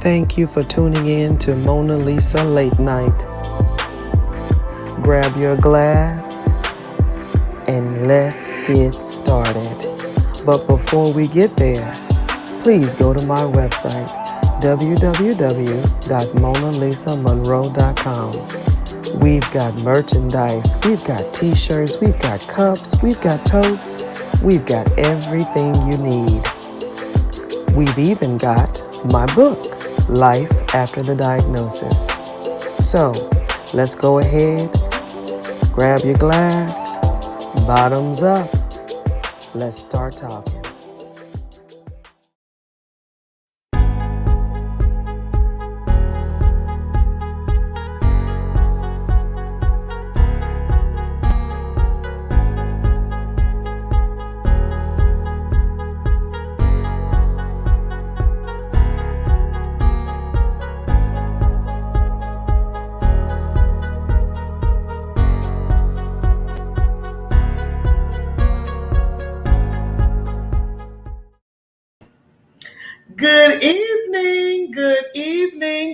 Thank you for tuning in to Mona Lisa Late Night. Grab your glass and let's get started. But before we get there, please go to my website, www.monalisamonroe.com. We've got merchandise, we've got t-shirts, we've got cups, we've got totes, we've got everything you need. We've even got my book, Life After the Diagnosis. So, let's go ahead, grab your glass, bottoms up, let's start talking.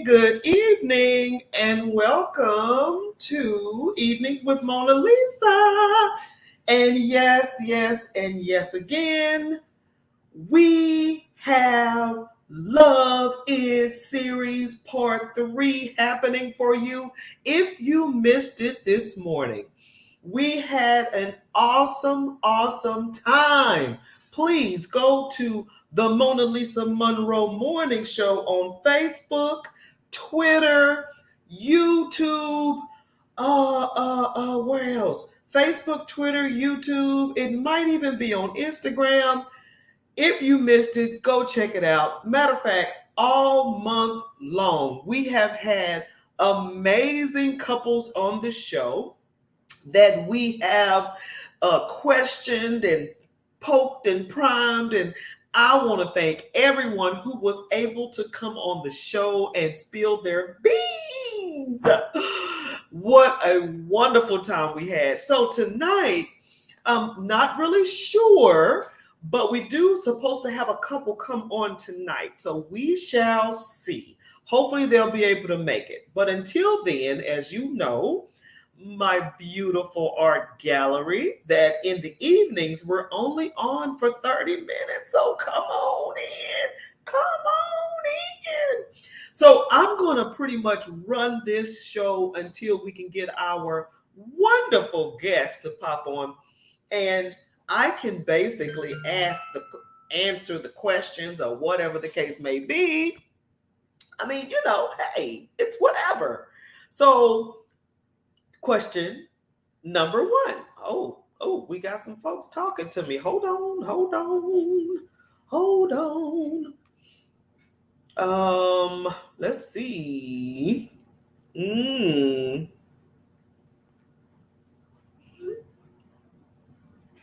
Good evening, and welcome to Evenings with Mona Lisa. And yes again, we have Love Is Series Part 3 happening for you. If you missed it this morning, we had an awesome time. Please go to the Mona Lisa Monroe Morning Show on Facebook, Twitter, YouTube, where else? Facebook, Twitter, YouTube. It might even be on Instagram. If you missed it, go check it out. Matter of fact, all month long, we have had amazing couples on the show that we have questioned and poked and primed. And I want to thank everyone who was able to come on the show and spill their beans. What a wonderful time we had. So tonight, I'm not really sure, but we do supposed to have a couple come on tonight. So we shall see. Hopefully they'll be able to make it. But until then, as you know, my beautiful art gallery, that in the evenings we're only on for 30 minutes. So come on in. So I'm going to pretty much run this show until we can get our wonderful guest to pop on. And I can basically answer the questions or whatever the case may be. I mean, hey, it's whatever. So question number one. Oh, we got some folks talking to me. Hold on. Let's see.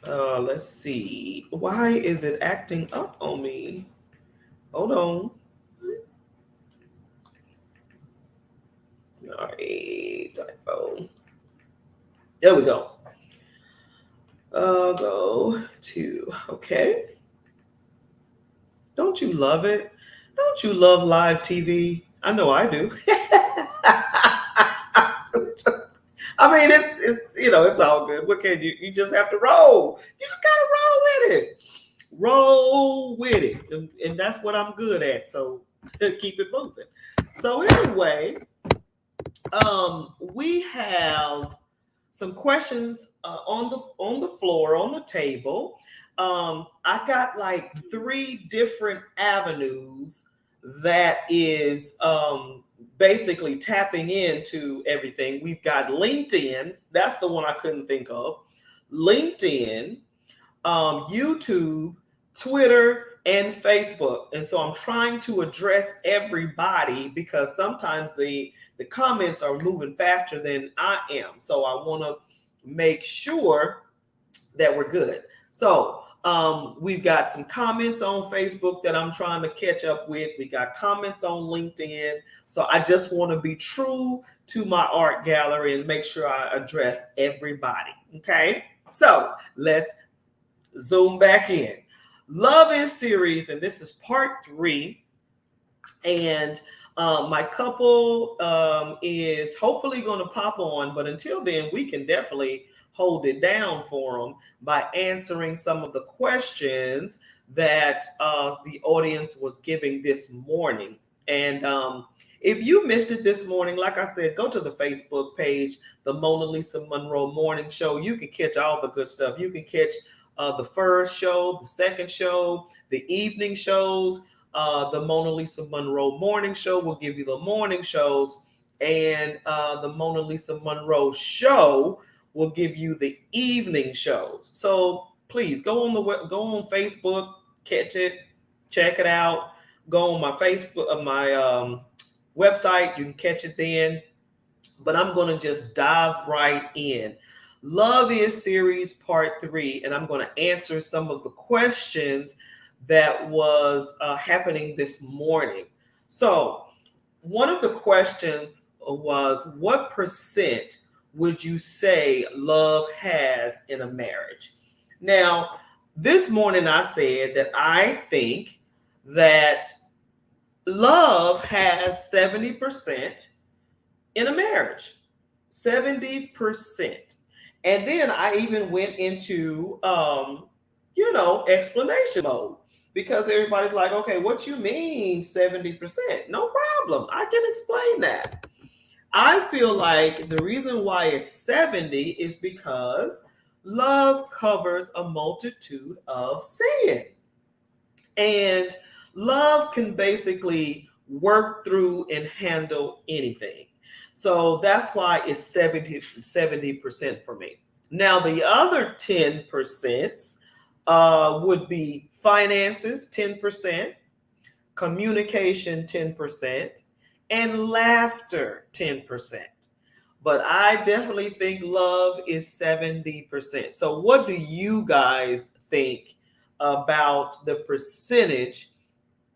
Let's see. Why is it acting up on me? Hold on. All right, typo. There we go. Go to, okay. Don't you love it? Don't you love live TV? I know I do. I mean, it's it's all good. What can you just have to roll. You just gotta roll with it. Roll with it. And that's what I'm good at. So keep it moving. So anyway, we have some questions on the floor, on the table. I got like 3 different avenues that is basically tapping into everything. We've got LinkedIn. That's the one I couldn't think of. LinkedIn, YouTube, Twitter, and Facebook. And so I'm trying to address everybody because sometimes the comments are moving faster than I am. So I want to make sure that we're good. So we've got some comments on Facebook that I'm trying to catch up with. We got comments on LinkedIn. So I just want to be true to my art gallery and make sure I address everybody. Okay. So let's zoom back in. Love Is Series, and this is part 3. And my couple is hopefully going to pop on, but until then, we can definitely hold it down for them by answering some of the questions that the audience was giving this morning. And if you missed it this morning, like I said, go to the Facebook page, the Mona Lisa Monroe Morning Show. You can catch all the good stuff. You can catch the first show, the second show, the evening shows. The Mona Lisa Monroe Morning Show will give you the morning shows, and the Mona Lisa Monroe Show will give you the evening shows. So please go on Facebook, catch it, check it out. Go on my Facebook, my website. You can catch it then. But I'm going to just dive right in. Love is Series Part 3, and I'm going to answer some of the questions that was happening this morning. So one of the questions was, what percent would you say love has in a marriage? Now, this morning I said that I think that love has 70% in a marriage. 70%. And then I even went into explanation mode, because everybody's like, okay, what you mean 70%? No problem. I can explain that. I feel like the reason why it's 70 is because love covers a multitude of sin. And love can basically work through and handle anything. So that's why it's 70% for me. Now, the other 10% would be finances, 10%, communication, 10%, and laughter, 10%. But I definitely think love is 70%. So what do you guys think about the percentage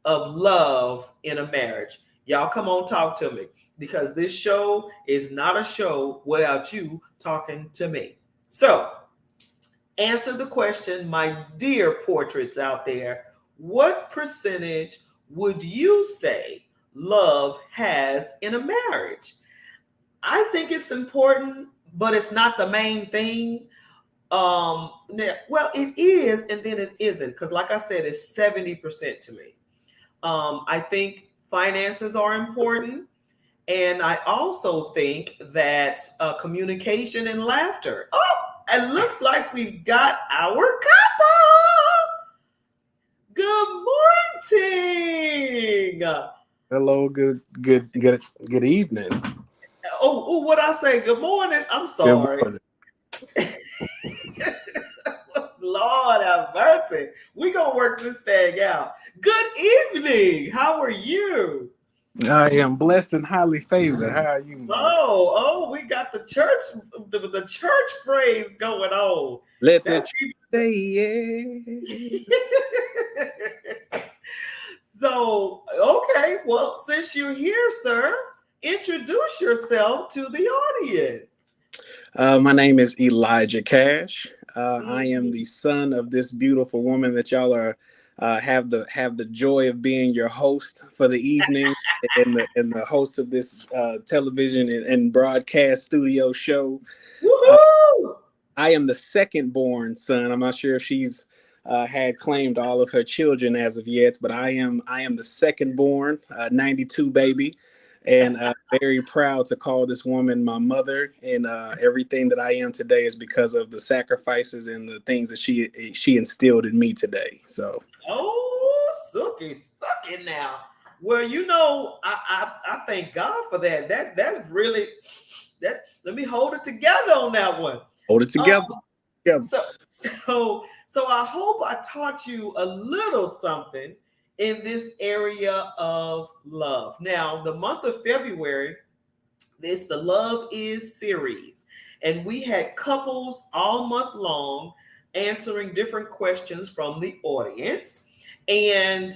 of love in a marriage? Y'all come on, talk to me, because this show is not a show without you talking to me. So answer the question, my dear portraits out there. What percentage would you say love has in a marriage? I think it's important, but it's not the main thing. Well, it is, and then it isn't, because like I said, it's 70% to me. I think finances are important. And I also think that communication and laughter. Oh, it looks like we've got our couple. Good morning. Hello, good evening. Oh, what I say? Good morning. I'm sorry. Good morning. Lord have mercy. We're going to work this thing out. Good evening. How are you? I am blessed and highly favored. How are you, man? Oh, we got the church phrase going on. Let the church say yeah. So, okay, well, since you're here, sir, introduce yourself to the audience. My name is Elijah Cash. I am the son of this beautiful woman that y'all are have the joy of being your host for the evening and the host of this television and broadcast studio show. I am the second born son. I'm not sure if she's had claimed all of her children as of yet, but I am the second born, 92 baby. And very proud to call this woman my mother, and everything that I am today is because of the sacrifices and the things that she instilled in me today. So, sucky now. Well, I thank God for that. That's really that. Let me hold it together on that one. Hold it together. So I hope I taught you a little something in this area of love. Now, the month of February, it's the Love Is series. And we had couples all month long answering different questions from the audience. And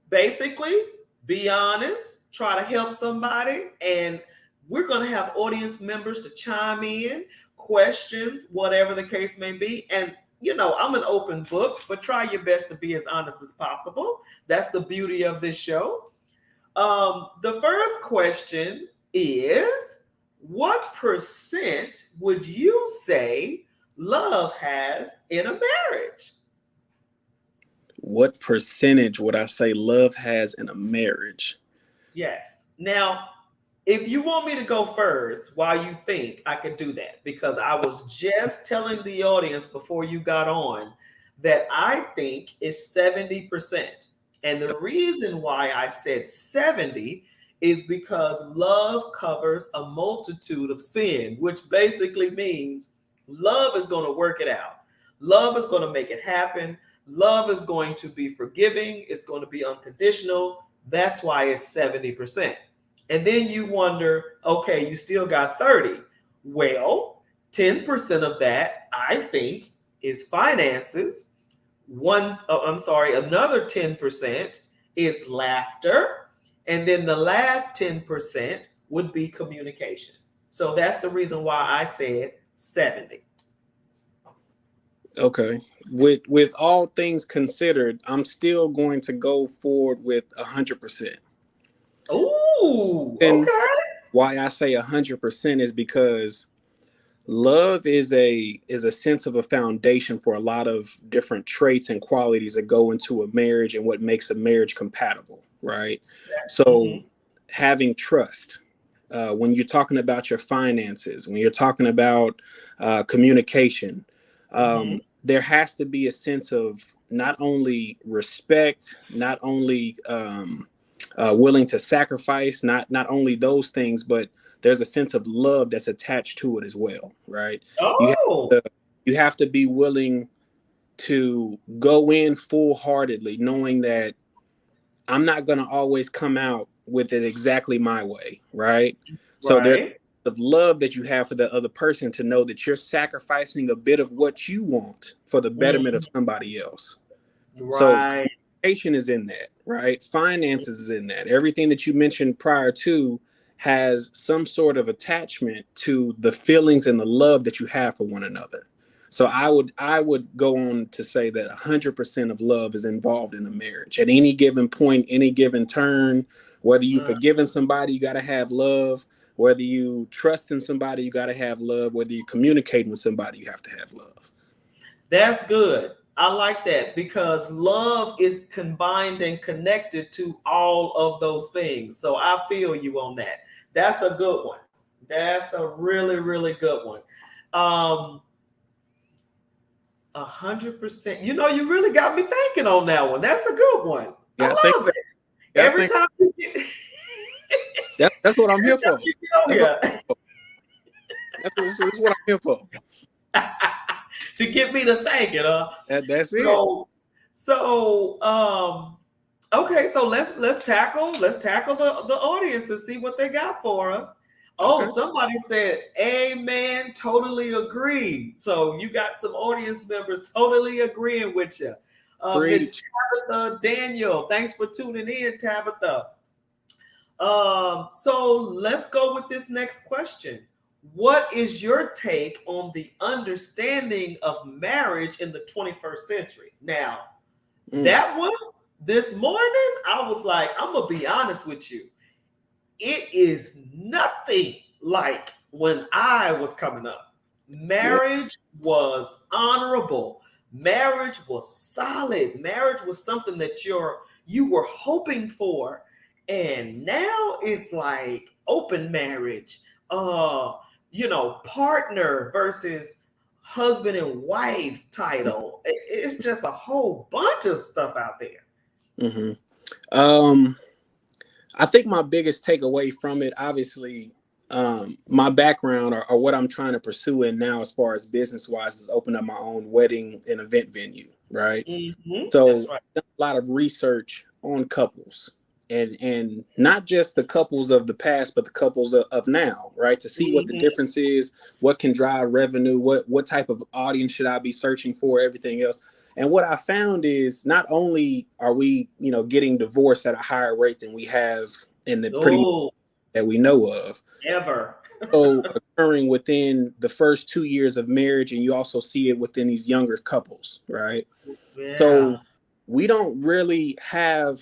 basically, be honest, try to help somebody. And we're going to have audience members to chime in, questions, whatever the case may be. And I'm an open book, but try your best to be as honest as possible. That's the beauty of this show. The first question is, what percent would you say love has in a marriage? What percentage would I say love has in a marriage? Yes. Now, if you want me to go first while you think, I could do that, because I was just telling the audience before you got on that I think it's 70%. And the reason why I said 70 is because love covers a multitude of sin, which basically means love is going to work it out. Love is going to make it happen. Love is going to be forgiving. It's going to be unconditional. That's why it's 70%. And then you wonder, okay, you still got 30. Well, 10% of that, I think, is finances. Another 10% is laughter. And then the last 10% would be communication. So that's the reason why I said 70. Okay. With all things considered, I'm still going to go forward with 100%. Ooh, And okay. why I say 100% is because love is a sense of a foundation for a lot of different traits and qualities that go into a marriage and what makes a marriage compatible, right? So having trust, when you're talking about your finances, when you're talking about communication, there has to be a sense of not only respect, not only willing to sacrifice, not only those things, but there's a sense of love that's attached to it as well, right? Oh, You have to be willing to go in full-heartedly, knowing that I'm not going to always come out with it exactly my way, right? So there's right. the love that you have for the other person to know that you're sacrificing a bit of what you want for the betterment of somebody else. So Right. communication is in that, right? Finances is in that. Everything that you mentioned prior to has some sort of attachment to the feelings and the love that you have for one another. So I would go on to say that 100% of love is involved in a marriage at any given point, any given turn. Whether you forgiving somebody, you got to have love. Whether you trust in somebody, you got to have love. Whether you communicating with somebody, you have to have love. That's good. I like that because love is combined and connected to all of those things. So I feel you on that. That's a good one. That's a really, really good one. 100%. You really got me thinking on that one. That's a good one. Yeah, I love it. I Every think time you get, that's what I'm every here time for. you get on here. That's what I'm here for. To get me to thank it, That's it. Okay, so let's tackle the audience and see what they got for us. Oh, Okay. somebody said, "Amen, totally agree." So you got some audience members totally agreeing with you. Miss Preach. Tabitha Daniel, thanks for tuning in, Tabitha. So let's go with this next question. What is your take on the understanding of marriage in the 21st century? Now, that one, this morning, I was like, I'm going to be honest with you. It is nothing like when I was coming up. Marriage was honorable. Marriage was solid. Marriage was something that you were hoping for. And now it's like open marriage. Partner versus husband and wife title. It's just a whole bunch of stuff out there. I think my biggest takeaway from it, obviously, my background or what I'm trying to pursue in now as far as business wise is open up my own wedding and event venue, right? So That's right. I've done a lot of research on couples and not just the couples of the past, but the couples of now, right? To see what the difference is, what can drive revenue, what type of audience should I be searching for, everything else. And what I found is not only are we, getting divorced at a higher rate than we have in the pretty much Oh, that we know of, ever. so occurring within the first 2 years of marriage, and you also see it within these younger couples, right? Yeah. So we don't really have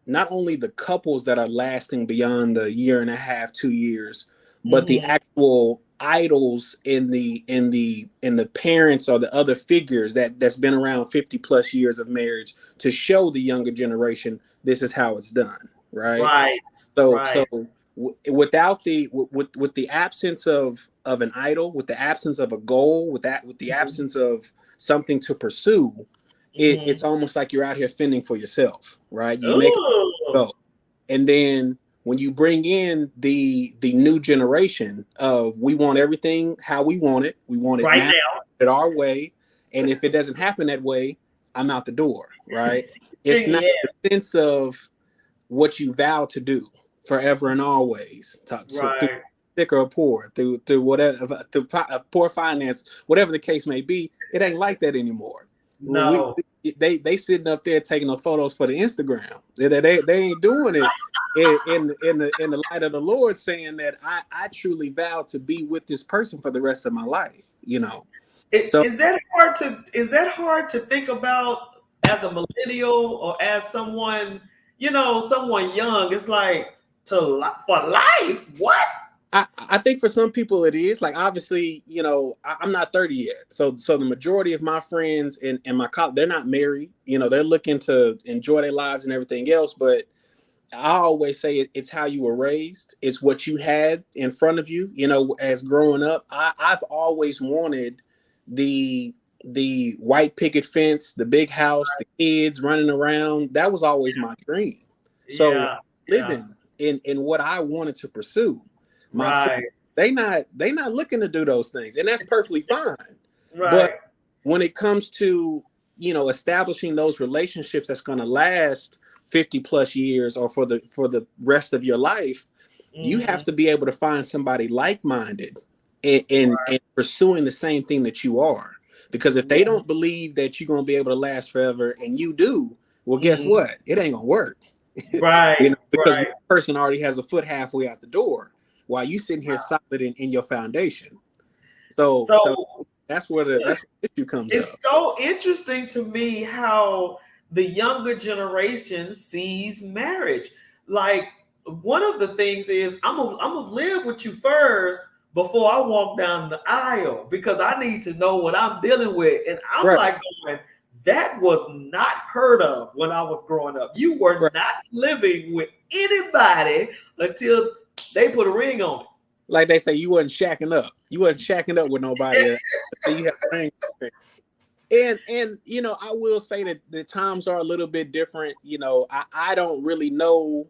not only the couples that are lasting beyond the year and a half, 2 years, but the Hmm. actual idols in the parents or the other figures that's been around 50 plus years of marriage to show the younger generation this is how it's done, right? Right. So Right. without with the absence of an idol, with the absence of a goal, with the absence of something to pursue, it's Hmm. almost like you're out here fending for yourself, right? You make a Ooh. go, and then when you bring in the new generation of we want everything how we want it Right now, now. it our way, and if it doesn't happen that way, I'm out the door, right? It's not Yeah. the sense of what you vow to do forever and always, so through Right. sick or poor, through whatever, through poor finance, whatever the case may be. It ain't like that anymore. No. They sitting up there taking the photos for the Instagram. They ain't doing it in the light of the Lord, saying that I truly vow to be with this person for the rest of my life. So Is that hard to think about as a millennial or as someone, someone young? It's like for life. What? I think for some people it is like obviously I'm not 30 yet, so the majority of my friends and my college, they're not married, they're looking to enjoy their lives and everything else, but I always say it's how you were raised, it's what you had in front of you, as growing up. I've always wanted the white picket fence, the big house, the kids running around. That was always my dream. So Yeah. Yeah. living in what I wanted to pursue. My friends, Right. they not looking to do those things, and that's perfectly fine. But Right. when it comes to establishing those relationships that's going to last 50 plus years or for the rest of your life, you have Hmm. to be able to find somebody like-minded and pursuing the same thing that you are, because if they don't believe that you're going to be able to last forever and you do, well, guess Hmm. what, it ain't gonna work. Right. Because one Right. person already has a foot halfway out the door while you sitting here solid in your foundation. So So that's where the issue comes up. it's so interesting to me how the younger generation sees marriage. Like, one of the things is I'm gonna live with you first before I walk down the aisle because I need to know what I'm dealing with. And I'm Right, like going, that was not heard of when I was growing up. You were right. not living with anybody until they put a ring on Like they say, you wasn't shacking up. You wasn't shacking up with nobody until you had a ring. And I will say that the times are a little bit different. I don't really know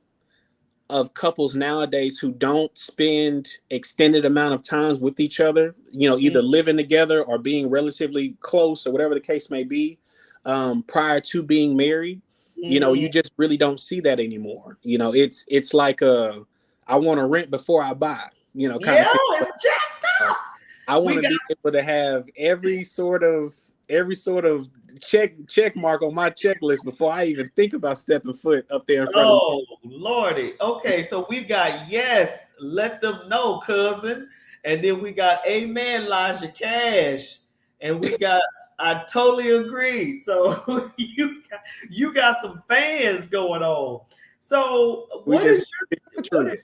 of couples nowadays who don't spend extended amount of times with each other, either it. living together or being relatively close or whatever the case may be, prior to being married. Mhm. You just really don't see that anymore. It's like I want to rent before I buy, kind Yeah, of it's situation. jacked up. I want We to got be able to have every sort of check mark on my checklist before I even think about stepping foot up there in front of. Oh Lordy. Okay, so we've got yes, let them know, cousin. And then we got Amen, Elijah Cash. And we got I totally agree. So you got some fans going on. So We what just is the your what truth.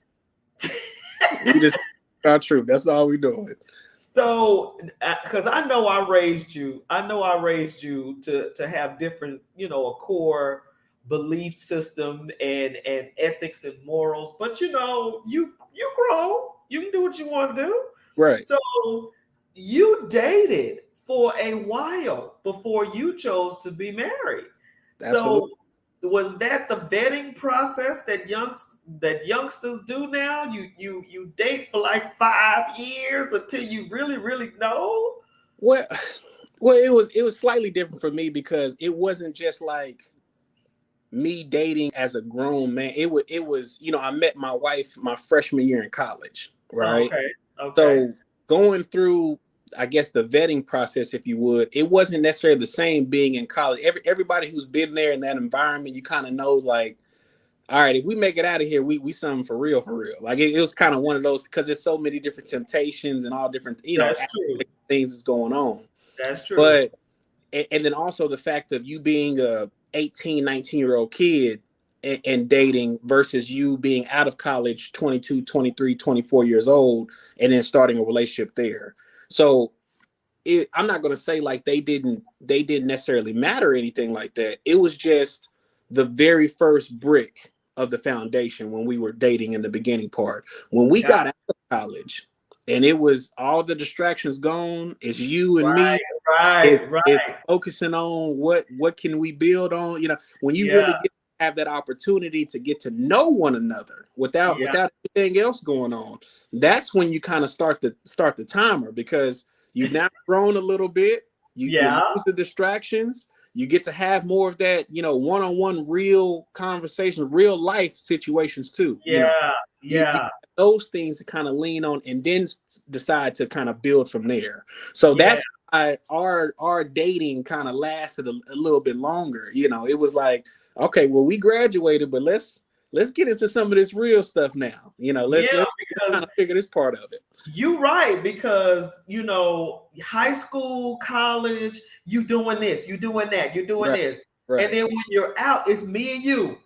We is just our truth. That's all we doing. so because I know I raised you to have different, a core belief system and ethics and morals, but you grow, you can do what you want to do. Right. So you dated for a while before you chose to be married. Absolutely. So was that the vetting process that youngsters do now? You date for like 5 years until you really really know. Well, well, it was slightly different for me because it wasn't just like me dating as a grown man. It was I met my wife my freshman year in college, right? Okay, okay. So going through, I guess, the vetting process, if you would, it wasn't necessarily the same being in college. Everybody who's been there in that environment, you kind of know, like, all right, if we make it out of here, we something for real, for real. Like it was kind of one of those because there's so many different temptations and all different, That's true. things that's going on. That's true. But and then also the fact of you being a 18, 19-year-old kid and dating versus you being out of college 22, 23, 24 years old and then starting a relationship there. So I'm not going to say like they didn't necessarily matter or anything like that. It was just the very first brick of the foundation when we were dating in the beginning part. When we got out of college and it was all the distractions gone, it's you and me. It's focusing on what can we build on, when you really have that opportunity to get to know one another without anything else going on. That's when you kind of start the timer, because you've now grown a little bit. You lose the distractions. You get to have more of that, one-on-one real conversation, real life situations too. Those things to kind of lean on and then decide to kind of build from there. So that's why our dating kind of lasted a little bit longer. It was like, okay, well, we graduated, but let's get into some of this real stuff now. Let's kind of figure this part of it. You're right, because high school, college, you doing this, you doing that, you're doing this. Right. And then when you're out, it's me and you.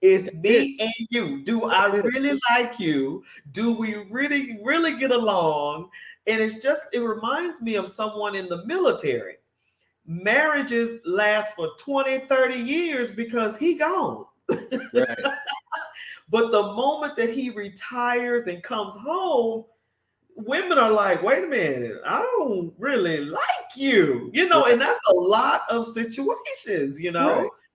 It's me and you. Do I really like you? Do we really, really get along? And it reminds me of someone in the military. Marriages last for 20, 30 years because he gone. Right. But the moment that he retires and comes home, women are like, wait a minute, I don't really like you, and that's a lot of situations,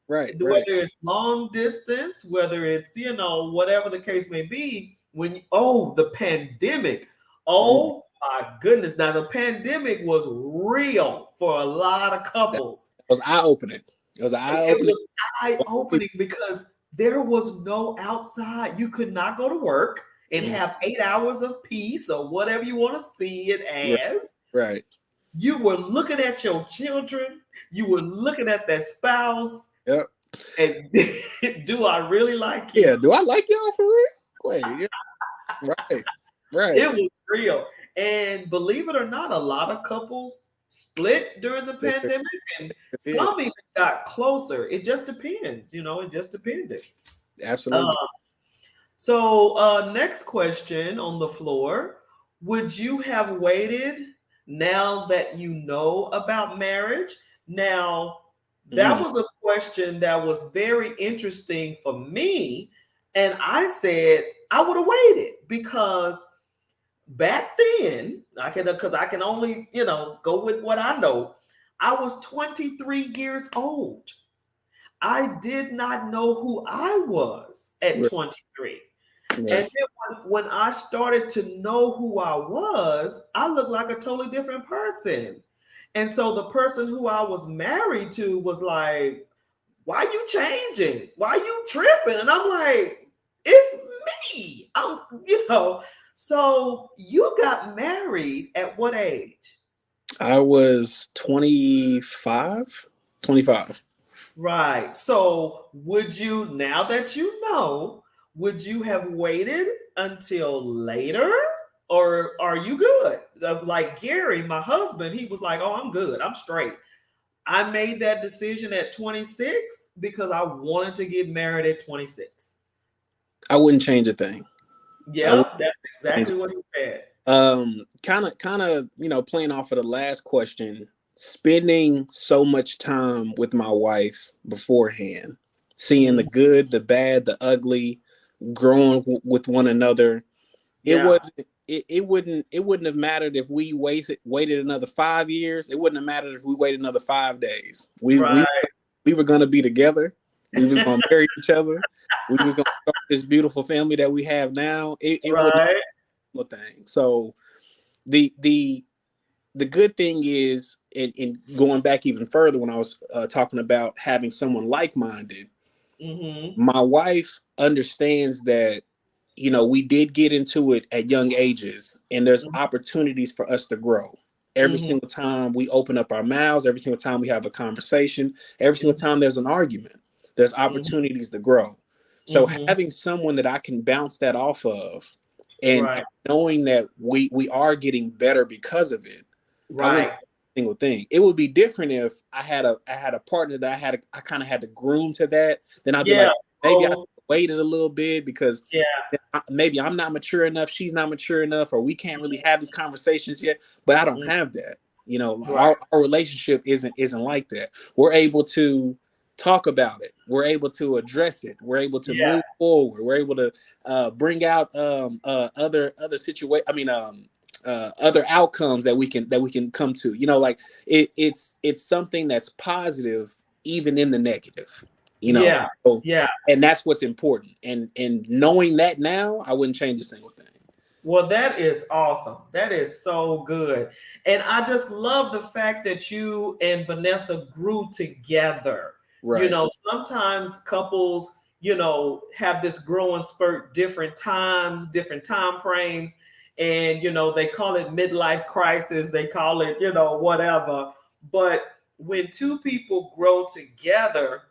Right. Whether it's long distance, whether it's, whatever the case may be, the pandemic. Oh my goodness. Now the pandemic was real for a lot of couples. It was eye-opening. It was eye-opening because there was no outside. You could not go to work and have 8 hours of peace or whatever you want to see it as. Right. You were looking at your children. You were looking at that spouse. Yep. And do I really like you? Yeah. Do I like y'all for real? Wait. Yeah. Right. It was real. And believe it or not, a lot of couples split during the pandemic, and some even got closer. It just depends. It just depended. Absolutely. So next question on the floor. Would you have waited now that you know about marriage? Now, that was a question that was very interesting for me. And I said, I would have waited, because back then, I can only, go with what I know. I was 23 years old. I did not know who I was at 23. Right. And then when I started to know who I was, I looked like a totally different person. And so the person who I was married to was like, why you changing? Why you tripping? And I'm like, it's me. So you got married at what age? I was 25. Right. So would you, now that you know, would you have waited until later? Or are you good? Like Gary, my husband, he was like, oh, I'm good. I'm straight. I made that decision at 26 because I wanted to get married at 26. I wouldn't change a thing. Yeah, that's exactly what he said. Kind of, playing off of the last question, spending so much time with my wife beforehand, seeing the good, the bad, the ugly, growing with one another. It wouldn't have mattered if we waited another 5 years. It wouldn't have mattered if we waited another 5 days. We were going to be together. We was going to marry each other. We was going to start this beautiful family that we have now. It wouldn't thing. So the good thing is, in going back even further, when I was talking about having someone like-minded, my wife understands that, we did get into it at young ages, and there's opportunities for us to grow. Every single time we open up our mouths, every single time we have a conversation, every single time there's an argument, there's opportunities to grow. So having someone that I can bounce that off of, and knowing that we are getting better because of it, I wouldn't single thing. It would be different if I had a partner that I kind of had to groom to that. Then I'd be like, maybe I waited a little bit because maybe I'm not mature enough, she's not mature enough, or we can't really have these conversations yet. But I don't have that. You know, our relationship isn't like that. We're able to talk about it. We're able to address it. We're able to move forward. We're able to bring out other situation. I mean, other outcomes that we can come to. You know, like it's something that's positive even in the negative. You know, and that's what's important. And knowing that now, I wouldn't change a single thing. Well, that is awesome. That is so good. And I just love the fact that you and Vanessa grew together. Right. You know, sometimes couples, you know, have this growing spurt, different times, different time frames. And, you know, they call it midlife crisis. They call it, you know, whatever. But when two people grow together,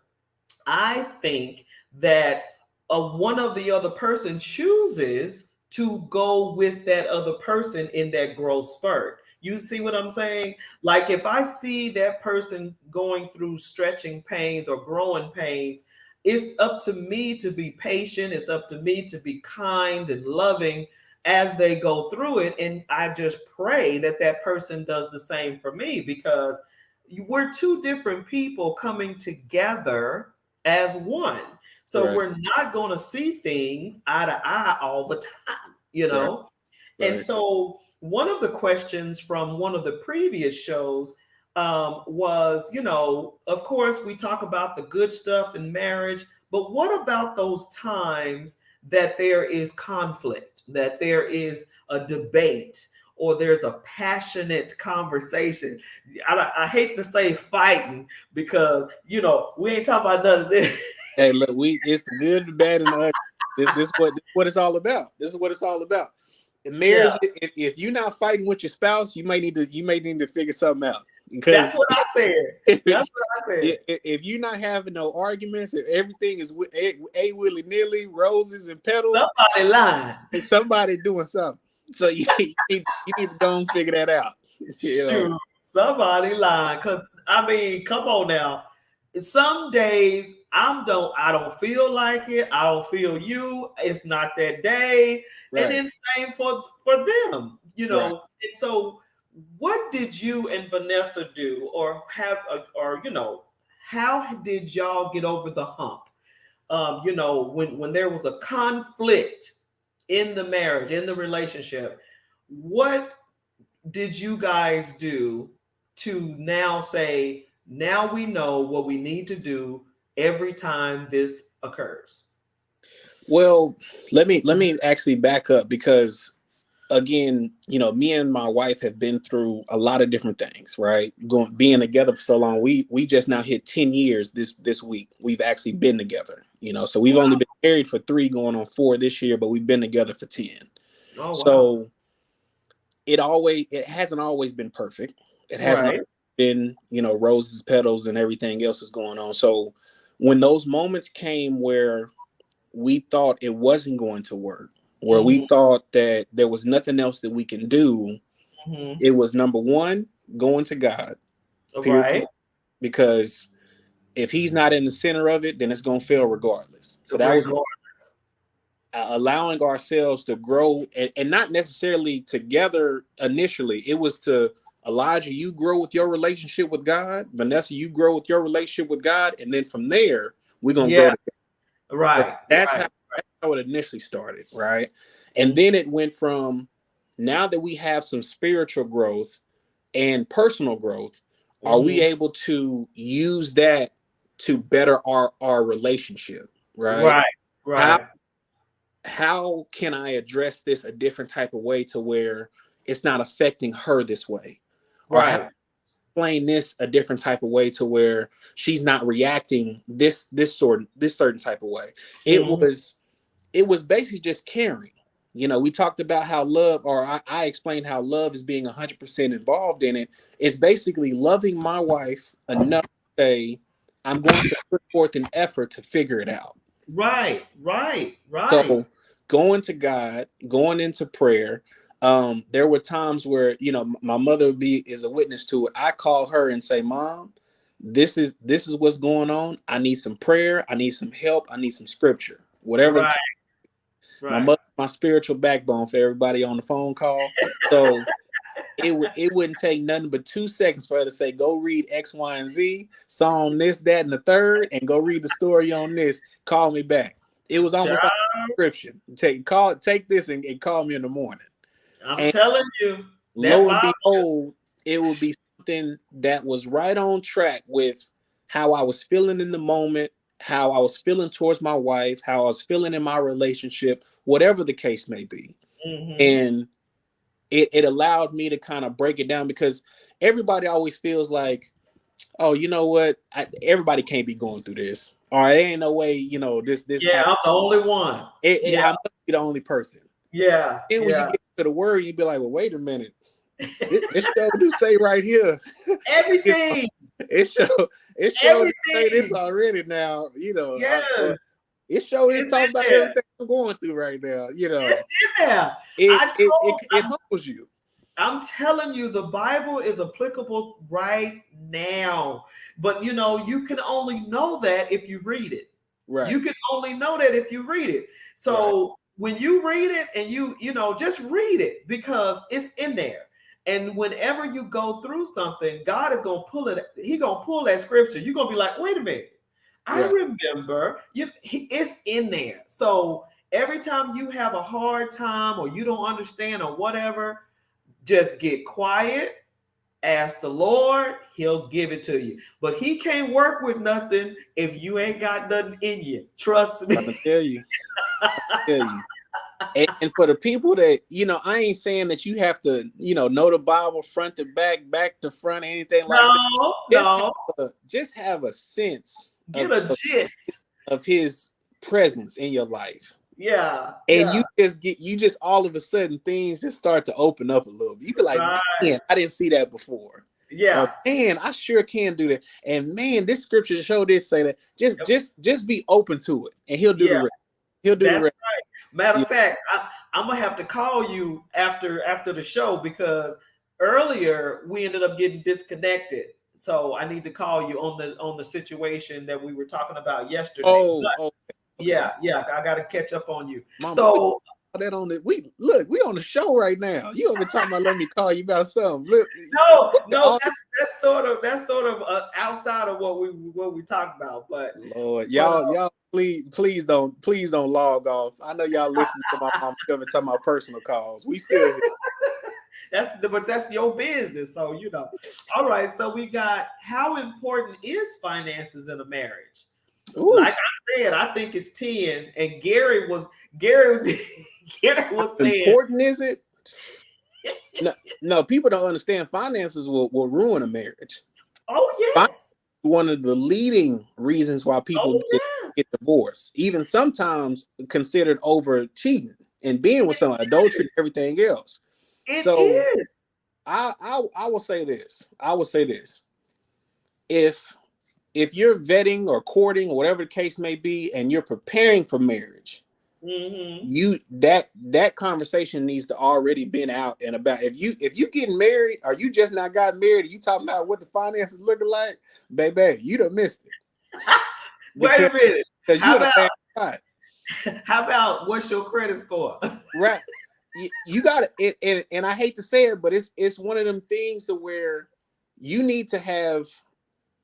I think that one of the other person chooses to go with that other person in that growth spurt. You see what I'm saying? Like if I see that person going through stretching pains or growing pains, it's up to me to be patient. It's up to me to be kind and loving as they go through it. And I just pray that that person does the same for me, because we're two different people coming together as one. So we're not going to see things eye to eye all the time, you know? And so one of the questions from one of the previous shows was, you know, of course, we talk about the good stuff in marriage, but what about those times that there is conflict, that there is a debate, or there's a passionate conversation? I hate to say fighting because, you know, we ain't talking about none of this. Hey, look, it's the good, the bad, and the ugly. This is what it's all about. This is what it's all about. In marriage, if you're not fighting with your spouse, you may need to figure something out. That's what I said. That's what I said. If you're not having no arguments, if everything is willy nilly, roses and petals, somebody lying. Somebody doing something. So you need to go and figure that out. Sure, somebody lying. Because I mean, come on now. Some days I don't feel like it. I don't feel you. It's not that day. Right. And then same for them, you know. Right. And so what did you and Vanessa do, or you know, how did y'all get over the hump? You know, when there was a conflict in the marriage, in the relationship, what did you guys do to now say, now we know what we need to do every time this occurs? Well, let me actually back up, because again, you know, me and my wife have been through a lot of different things, right? Being together for so long. We just now hit 10 years this week. We've actually been together, you know, so we've only been married for 3 going on 4 this year, but we've been together for 10. Oh, wow. So it hasn't always been perfect. It hasn't been, you know, roses, petals, and everything else is going on. So when those moments came where we thought it wasn't going to work, where we thought that there was nothing else that we can do, it was number one, going to God. Right. Because if he's not in the center of it, then it's going to fail regardless. So that was allowing ourselves to grow, and not necessarily together initially. It was to, Elijah, you grow with your relationship with God. Vanessa, you grow with your relationship with God. And then from there, we're going to grow together. Right. But that's how it initially started, right? And then it went from, now that we have some spiritual growth and personal growth, are we able to use that to better our relationship, right? Right. How can I address this a different type of way to where it's not affecting her this way? Or how to explain this a different type of way to where she's not reacting this certain type of way? It was basically just caring. You know, we talked about how love, or I explained how love is being 100% involved in it. It's basically loving my wife enough to say, I'm going to put forth an effort to figure it out. Right. So going to God, going into prayer. There were times where, you know, my mother is a witness to it. I call her and say, Mom, this is what's going on. I need some prayer. I need some help. I need some scripture. Whatever Right. my Right. mother, my spiritual backbone for everybody on the phone call. So it wouldn't take nothing but 2 seconds for her to say, go read X, Y, and Z, Psalm this, that, and the third, and go read the story on this. Call me back. It was almost like a prescription. Take this and call me in the morning. I'm And telling you, that lo and Bible. behold, it would be something that was right on track with how I was feeling in the moment, how I was feeling towards my wife, how I was feeling in my relationship, whatever the case may be. Mm-hmm. And it allowed me to kind of break it down, because everybody always feels like, oh, you know what? Everybody can't be going through this. All right, there ain't no way, you know, this Yeah, happened. I'm the only one. I must be the only person. Yeah. And when you get to the word, you be like, well, wait a minute. It show do say right here. Everything. It show say this already now, you know. Yes. It show is It's talking in about there. everything I'm going through right now, you know. It's in there. It humbles you. I'm telling you, the Bible is applicable right now. But you know, you can only know that if you read it. Right. You can only know that if you read it. So when you read it and you know, just read it, because it's in there. And whenever you go through something, God is gonna pull it. He gonna pull that scripture. You're gonna be like, wait a minute. I remember it's in there. So every time you have a hard time or you don't understand or whatever, just get quiet, ask the Lord, he'll give it to you. But he can't work with nothing if you ain't got nothing in you. Trust me. I'm gonna tell you. And for the people that, you know, I ain't saying that you have to, you know the Bible front to back to front, anything like that. Just have a sense Get a gist of his presence in your life. Yeah. And you just all of a sudden things just start to open up a little bit. You be like, man, I didn't see that before. Yeah. Or, man, I sure can do that. And man, this scripture show this, say that. Just be open to it, and he'll do the rest. He'll do the rest. Right. Matter of fact, I'm gonna have to call you after the show, because earlier we ended up getting disconnected. So I need to call you on the situation that we were talking about yesterday. Okay. Yeah, I got to catch up on you. Mama, so that on the we on the show right now. You over talking about let me call you about something? No, that's sort of outside of what we talked about. But Lord, y'all please don't log off. I know y'all listen to my mom talking about personal calls. We still here. That's your business. So you know. All right. So we got, how important is finances in a marriage? Oof. Like I said, I think it's 10. And Gary was saying, important is it? No, people don't understand. Finances will ruin a marriage. Oh yes. One of the leading reasons why people get divorced, even sometimes considered over cheating and being with someone, adultery, and everything else. It is. I will say this. If you're vetting or courting, or whatever the case may be, and you're preparing for marriage, that conversation needs to already been out and about. If you getting married, or you just not got married, and you talking about what the finances looking like, baby, you done missed it. Wait a minute. How about what's your credit score? Right. You got it, and I hate to say it, but it's one of them things to where you need to have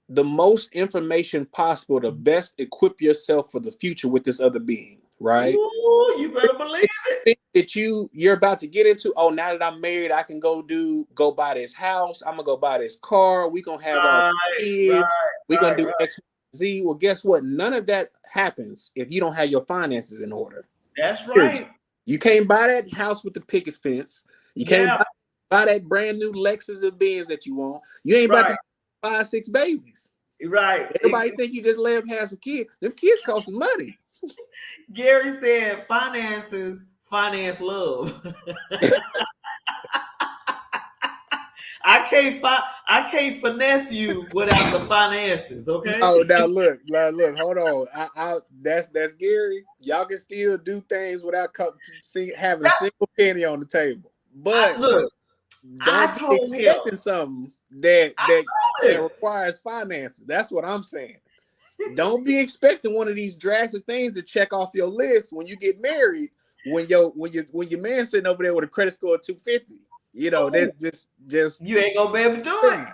the most information possible to best equip yourself for the future with this other being, right? Ooh, you better believe it. That you're about to get into. Oh, now that I'm married, I can go buy this house. I'm gonna go buy this car. We gonna have our kids. We gonna do X, Z. Well, guess what? None of that happens if you don't have your finances in order. That's right. You can't buy that house with the picket fence. You can't buy that brand new Lexus or Benz that you want. You ain't about to 5-6 babies. Right. Everybody think you just let them have some kids. Them kids cost some money. Gary said finance love. I can't finesse you without the finances. Okay. No, now look, hold on. That's Gary. Y'all can still do things without having a single penny on the table. But Look, I don't be told him. expecting something that I that told that him. requires finances. That's what I'm saying. Don't be expecting one of these drastic things to check off your list when you get married. When your man sitting over there with a credit score of 250, that just You ain't gonna be able to do it.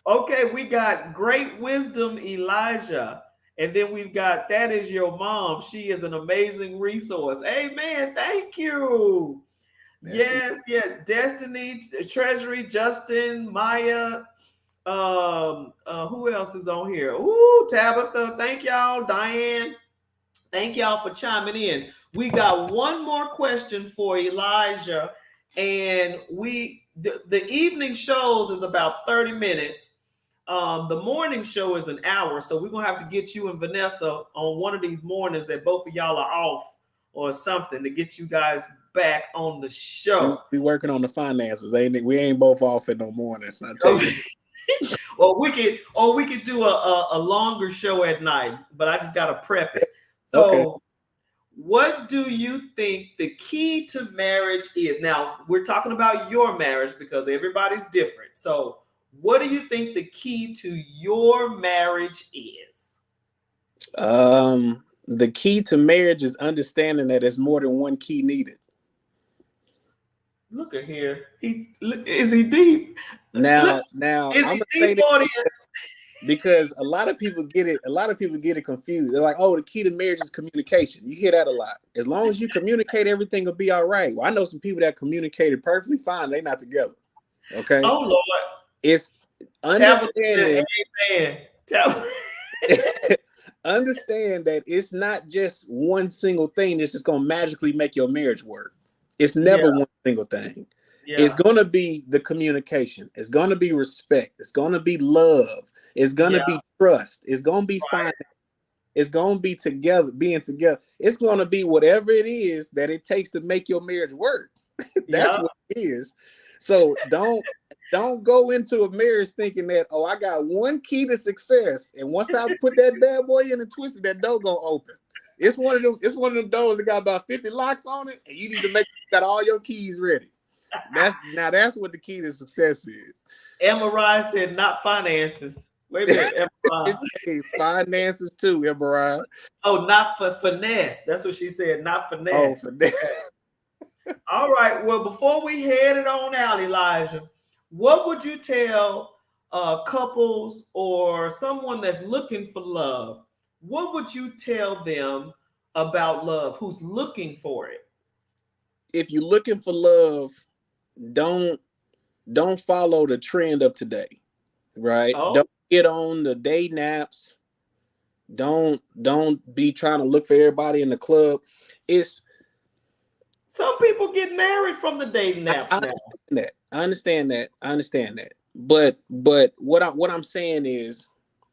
Okay, we got Great Wisdom Elijah. And then we've got That Is Your Mom. She is an amazing resource. Amen. Thank you. Yes. Destiny, Treasury, Justin, Maya. Who else is on here? Ooh, Tabitha. Thank y'all. Diane. Thank y'all for chiming in. We got one more question for Elijah. And the evening shows is about 30 minutes. The morning show is an hour, so we're gonna have to get you and Vanessa on one of these mornings that both of y'all are off or something to get you guys back on the show. We working on the finances, ain't it? We ain't both off in no morning. I tell you. or we could do a longer show at night, but I just gotta prep it. So, okay. What do you think the key to marriage is? Now we're talking about your marriage because everybody's different. So, what do you think the key to your marriage is? The key to marriage is understanding that there's more than one key needed. Look at here. Is he deep? Now is I'm he deep, audience? Because a lot of people get it confused. They're like, oh, the key to marriage is communication. You hear that a lot. As long as you communicate, everything will be all right. Well, I know some people that communicated perfectly fine. They're not together. Okay. Oh Lord. It's understanding. Understand that it's not just one single thing that's just gonna magically make your marriage work. It's never one single thing. Yeah. It's gonna be the communication. It's gonna be respect. It's gonna be love. It's gonna be trust. It's gonna be fine. It's gonna be being together. It's gonna be whatever it is that it takes to make your marriage work. That's what it is. So don't go into a marriage thinking that, oh, I got one key to success, and once I put that bad boy in and twist it, that door gonna open. It's one of them doors that got about 50 locks on it, and you need to make sure you got all your keys ready. That's what the key to success is. Emma said, not finances. Wait a minute, Emma. Finances too, Emma. Oh, not for finesse. That's what she said, not finesse. Oh, finesse. All right. Well, before we head it on out, Elijah, what would you tell couples or someone that's looking for love? What would you tell them about love who's looking for it? If you're looking for love, don't follow the trend of today, right? Oh. Don't get on the day naps. Don't be trying to look for everybody in the club. Some people get married from the dating naps now. I understand that. But what I'm saying is,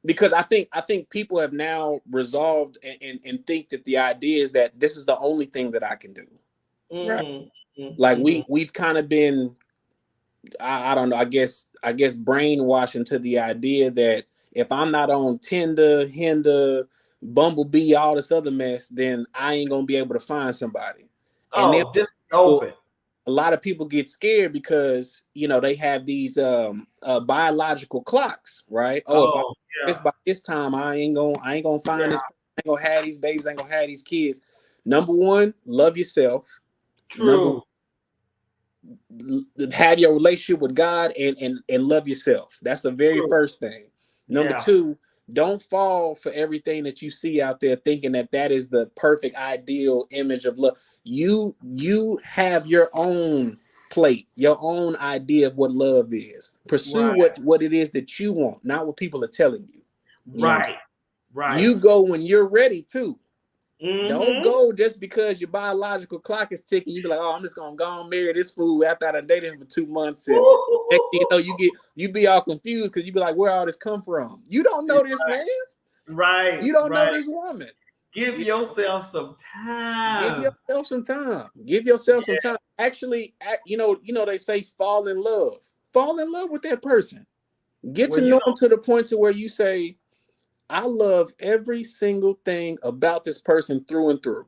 because I think people have now resolved and think that the idea is that this is the only thing that I can do. Mm-hmm. Right? Mm-hmm. Like we've kind of been, I don't know, I guess brainwashed into the idea that if I'm not on Tinder, Hinda, Bumblebee, all this other mess, then I ain't gonna be able to find somebody. And then just open. A lot of people get scared because they have these biological clocks, right? If by this time I ain't gonna find this, I ain't gonna have these babies, I ain't gonna have these kids. Number one, love yourself. True. Have your relationship with God and love yourself. That's the very first thing. Number two, don't fall for everything that you see out there thinking that is the perfect ideal image of love. You have your own plate, your own idea of what love is. Pursue what it is that you want, not what people are telling you. Right. You go when you're ready too. Mm-hmm. Don't go just because your biological clock is ticking. You be like, oh, I'm just gonna go and marry this fool after I dated him for 2 months. And you be all confused because you be like, where all this come from? You don't know this man. Right. You don't know this woman. Give yourself some time. Give yourself some time. Actually, they say fall in love. fall in love with that person. Get Well, to you know know, them to the point to where you say, I love every single thing about this person through and through.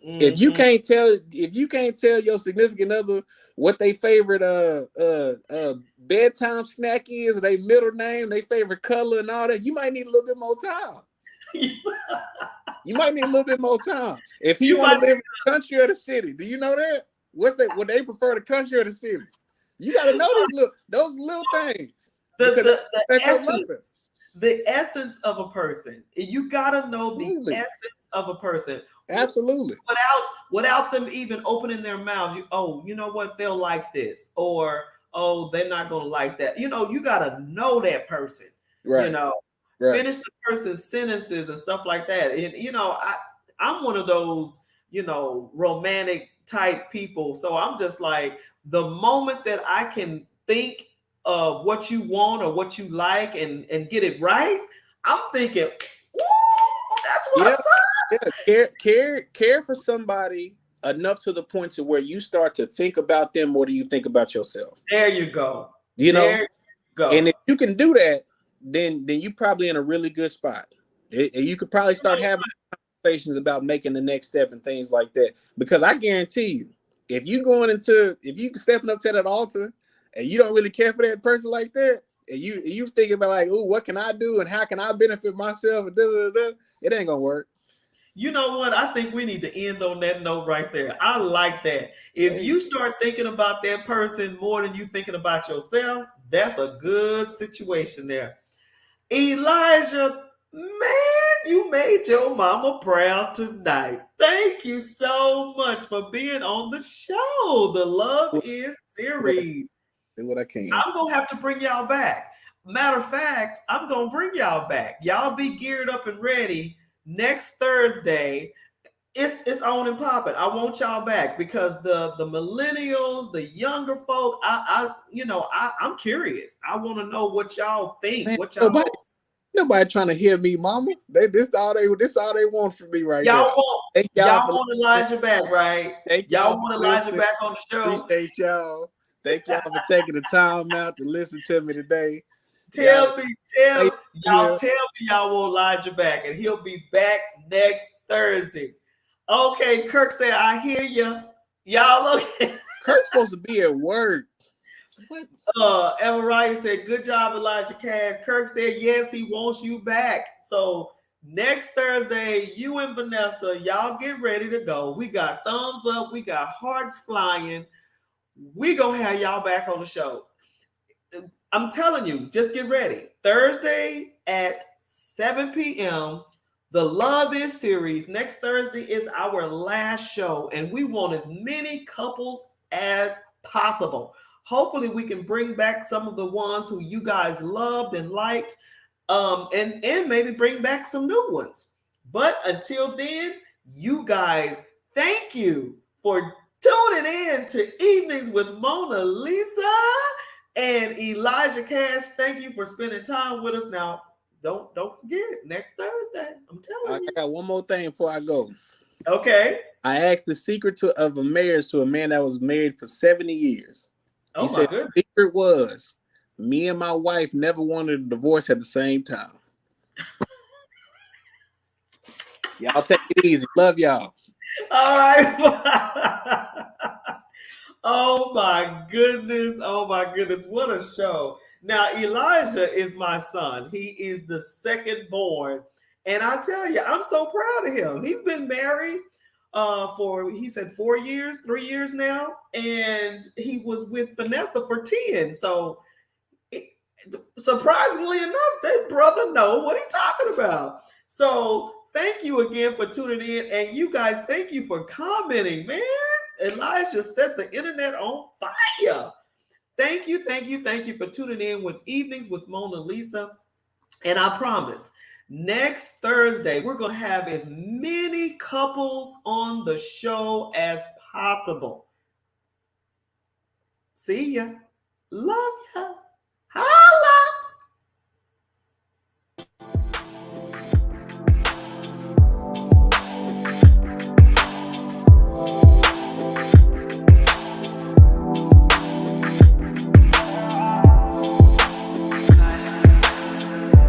If you mhm. can't tell your significant other what their favorite bedtime snack is, or their middle name, their favorite color, and all that, you might need a little bit more time. You might need a little bit more time. If he You want to might live in the country or the city, do you know that? Would they prefer the country or the city? You got to know those little things because the that's your essence, mother. the essence of a person. You gotta know the Absolutely, essence of a person absolutely. without them even opening their mouth. You know what, they'll like this, or oh, they're not gonna like that. You gotta know that person. You Right, know, right. finish the person's sentences and stuff like that. And I'm one of those romantic type people. So I'm just like, the moment that I can think of what you want or what you like and get it right, I'm thinking, ooh, that's Yeah, what's up. yeah. Care for somebody enough to the point to where you start to think about them more than you think about yourself. There you go. You know, There you and go. if you can do that, then you probably in a really good spot. And you could probably start having conversations about making the next step and things like that. Because I guarantee you, if you stepping up to that altar and you don't really care for that person like that, and you thinking about like, oh, what can I do and how can I benefit myself? And it ain't gonna work. You know what? I think we need to end on that note right there. I like that. If Hey, you start thinking about that person more than you thinking about yourself, that's a good situation there. Elijah, man, you made your mama proud tonight. Thank you so much for being on the show, the Love Is series. do what I can. I'm going to have to bring y'all back. Matter of fact, I'm going to bring y'all back. Y'all be geared up and ready next Thursday. It's on and popping. I want y'all back because the millennials, the younger folk, I'm curious. I want to know what y'all think. Man, What y'all nobody trying to hear me, mama. This all they want from me right Y'all there. want Thank y'all y'all for want listening. Elijah back, right? Thank Y'all y'all for want Elijah listening. back on the show. Appreciate y'all. Thank y'all for taking the time out to listen to me today. Y'all Tell me, stay here. tell me y'all want Elijah back, and he'll be back next Thursday. Okay, Kirk said, I hear you. Y'all okay? Kirk's supposed to be at work. What? Evan Ryan said, good job, Elijah Cash. Kirk said, yes, he wants you back. So next Thursday, you and Vanessa, y'all get ready to go. We got thumbs up, we got hearts flying. We gonna have y'all back on the show. I'm telling you, just get ready. Thursday at 7 p.m. The Love Is series. Next Thursday is our last show, and we want as many couples as possible. Hopefully, we can bring back some of the ones who you guys loved and liked, and maybe bring back some new ones. But until then, you guys, thank you for tuning in to Evenings with Mona Lisa and Elijah Cash. Thank you for spending time with us. Now, don't forget next Thursday. I'm I telling you. got one more thing before I go. Okay. I asked the secret of a marriage to a man that was married for 70 years. He Oh my said goodness. the secret was me and my wife never wanted a divorce at the same time. Y'all take it easy. Love y'all. All right. Oh my goodness. Oh my goodness. What a show. Now, Elijah is my son. He is the second born. And I tell you, I'm so proud of him. He's been married for, he said, 4 years, 3 years now. And he was with Vanessa for 10. So surprisingly enough, that brother know what he's talking about. So thank you again for tuning in. And you guys, thank you for commenting, man. Elijah set the internet on fire. Thank you, thank you, thank you for tuning in with Evenings with Mona Lisa. And I promise, next Thursday, we're going to have as many couples on the show as possible. See ya. Love ya. Hi.